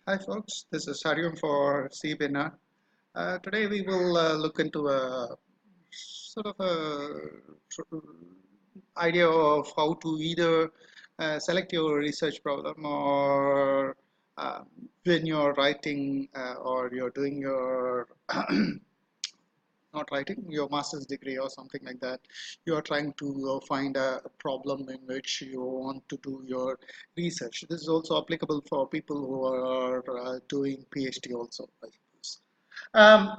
Hi folks, this is Harium for CBNR. Today we will look into a sort of idea of how to either select your research problem or uh, when you're writing or you're doing your not writing your master's degree or something like that, you are trying to find a problem in which you want to do your research. This is also applicable for people who are doing PhD also, I suppose.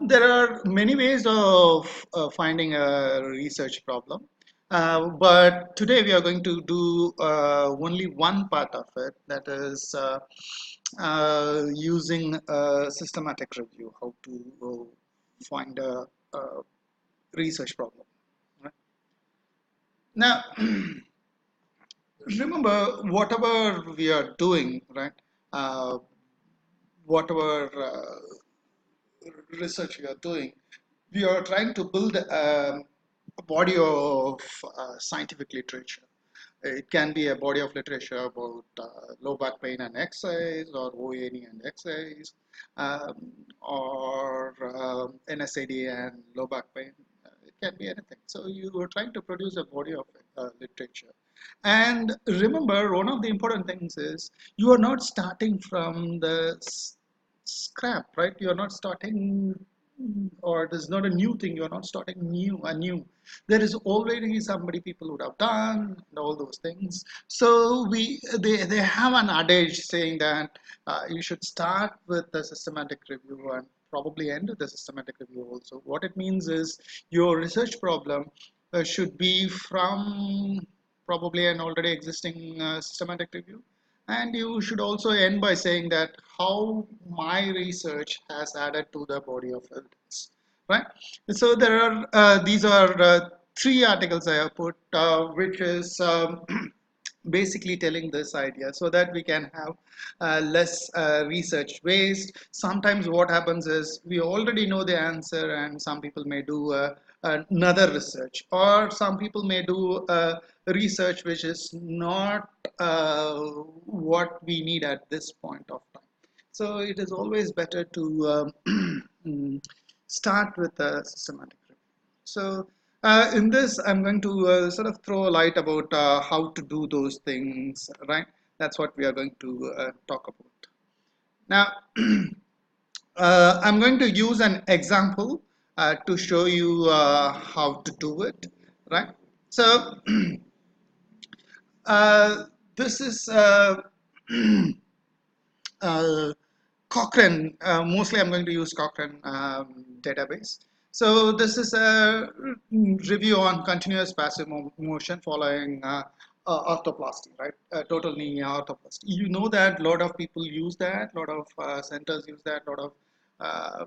There are many ways of finding a research problem, but today we are going to do only one part of it, that is using a systematic review, how to find a research problem. Right? Now, remember, whatever we are doing, right? Uh, whatever research we are doing, we are trying to build a body of scientific literature. It can be a body of literature about low back pain and exercise, or OANE and exercise, or NSAD and low back pain. It can be anything. So you are trying to produce a body of literature. And remember, one of the important things is you are not starting from the scrap, right? You are not starting, or it is not a new thing. You are not starting anew. There is already somebody people would have done and all those things. So they have an adage saying that you should start with the systematic review and probably end with the systematic review also. What it means is your research problem should be from probably an already existing systematic review, and you should also end by saying that how my research has added to the body of evidence, right? So there are these are three articles I have put, which is basically telling this idea so that we can have less research waste. Sometimes what happens is we already know the answer, and some people may do another research, or some people may do research which is not what we need at this point of time. So it is always better to start with a systematic review. So in this, I'm going to sort of throw a light about how to do those things, right? That's what we are going to talk about. Now, I'm going to use an example to show you how to do it, right? So uh, this is uh, Cochrane. Mostly I'm going to use Cochrane database. So this is a review on continuous passive motion following arthroplasty, right? Total knee arthroplasty. You know that a lot of people use that, a lot of centers use that, a lot of uh,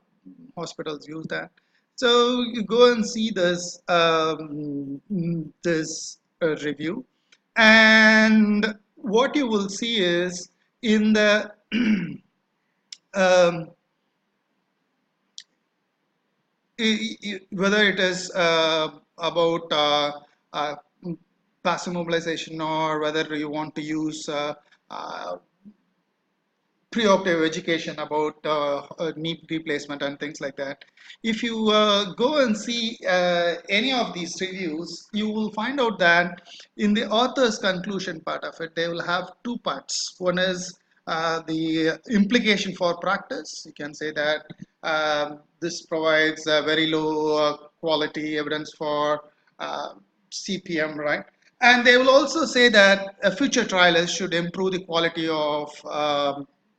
hospitals use that. So you go and see this review, and what you will see is in the um, whether it is about uh, passive mobilization, or whether you want to use uh, preoperative education about knee replacement and things like that. If you go and see any of these reviews, you will find out that in the author's conclusion part of it, they will have two parts. One is the implication for practice. You can say that this provides a very low quality evidence for CPM, right? And they will also say that future trialists should improve the quality of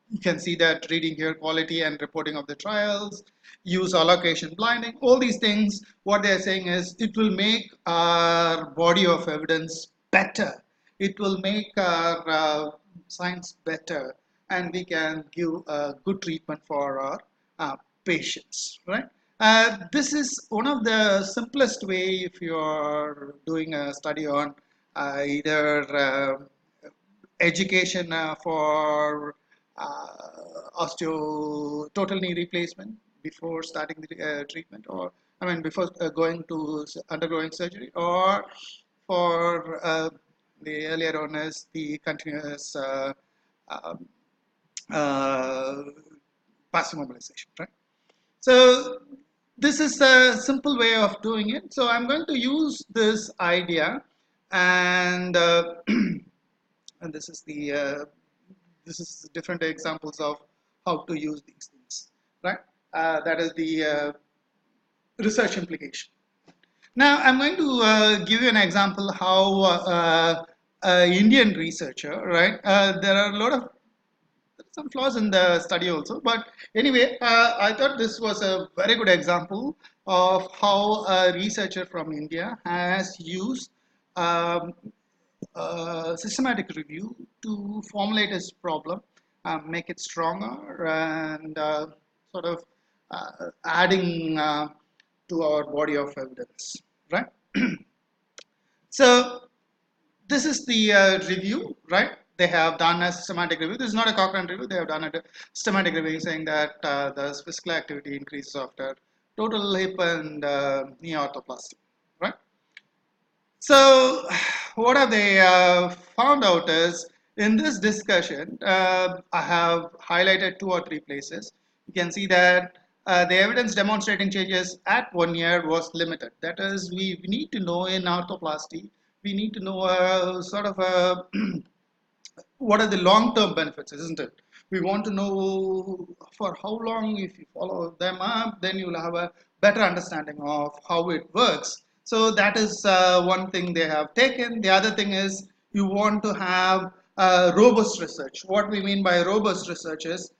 you can see that reading here, quality and reporting of the trials, use allocation blinding, all these things. What they're saying is it will make our body of evidence better. It will make our science better, and we can give a good treatment for our patients, right? This is one of the simplest way if you're doing a study on either education for total knee replacement before starting the treatment, or I mean before going to undergoing surgery, or for the earlier on as the continuous um, passive mobilization, right? So this is a simple way of doing it. So I'm going to use this idea, and and this is different examples of how to use these things, right? That is the research implication. Now, I'm going to give you an example how Indian researcher, right? There are a lot of some flaws in the study also, but anyway, I thought this was a very good example of how a researcher from India has used um, systematic review to formulate his problem, make it stronger, and sort of adding to our body of evidence, right? So this is the review, right? They have done a systematic review. This is not a Cochrane review. They have done a systematic review saying that the physical activity increases after total hip and knee arthroplasty, right? So what have they found out is in this discussion, I have highlighted 2 or 3 places. You can see that the evidence demonstrating changes at 1 year was limited. That is, we need to know in arthroplasty, we need to know sort of a what are the long-term benefits, isn't it? We want to know for how long. If you follow them up, then you'll have a better understanding of how it works. So that is one thing they have taken. The other thing is you want to have robust research. What we mean by robust research is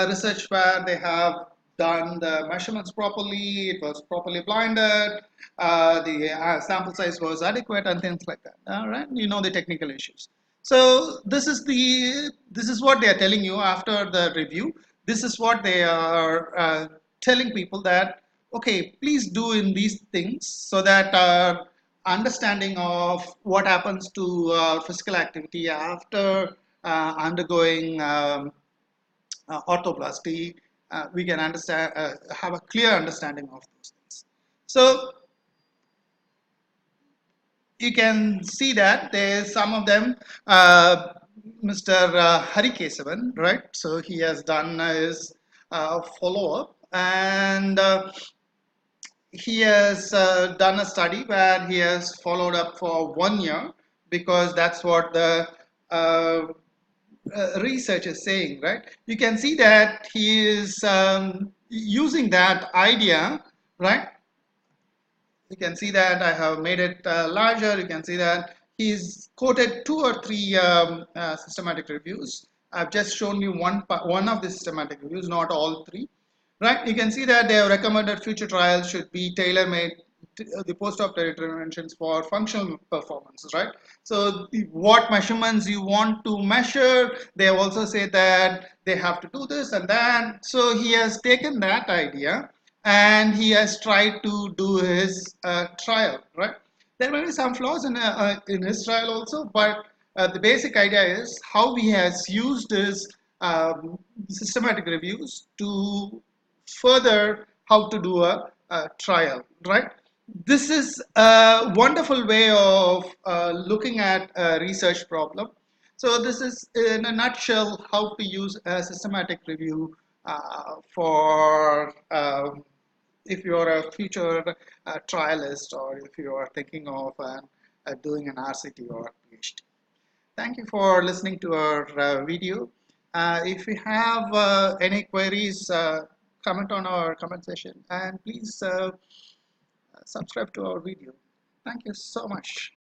research where they have done the measurements properly, it was properly blinded, the sample size was adequate, and things like that. All right, you know the technical issues. So this is what they are telling you after the review. This is what they are telling people that okay, please do in these things so that understanding of what happens to physical activity after undergoing orthoplasty, we can understand have a clear understanding of those things. So you can see that there's some of them. Mr. Hari Kesavan, right? So he has done his follow-up, and he has done a study where he has followed up for 1 year because that's what the research is saying, right? You can see that he is using that idea, right? You can see that I have made it larger. You can see that he's quoted 2 or 3 systematic reviews. I've just shown you one of the systematic reviews, not all 3. Right? You can see that they have recommended future trials should be tailor-made the post-op interventions for functional performance, right? So what measurements you want to measure, they also say that they have to do this and that. So he has taken that idea and he has tried to do his trial, right? There may be some flaws in his trial also, but the basic idea is how he has used his systematic reviews to further how to do a trial, right? This is a wonderful way of looking at a research problem. So this is in a nutshell how to use a systematic review for if you are a future trialist or if you are thinking of doing an RCT or a PhD. Thank you for listening to our video. If you have any queries, comment on our comment section and please subscribe to our video. Thank you so much.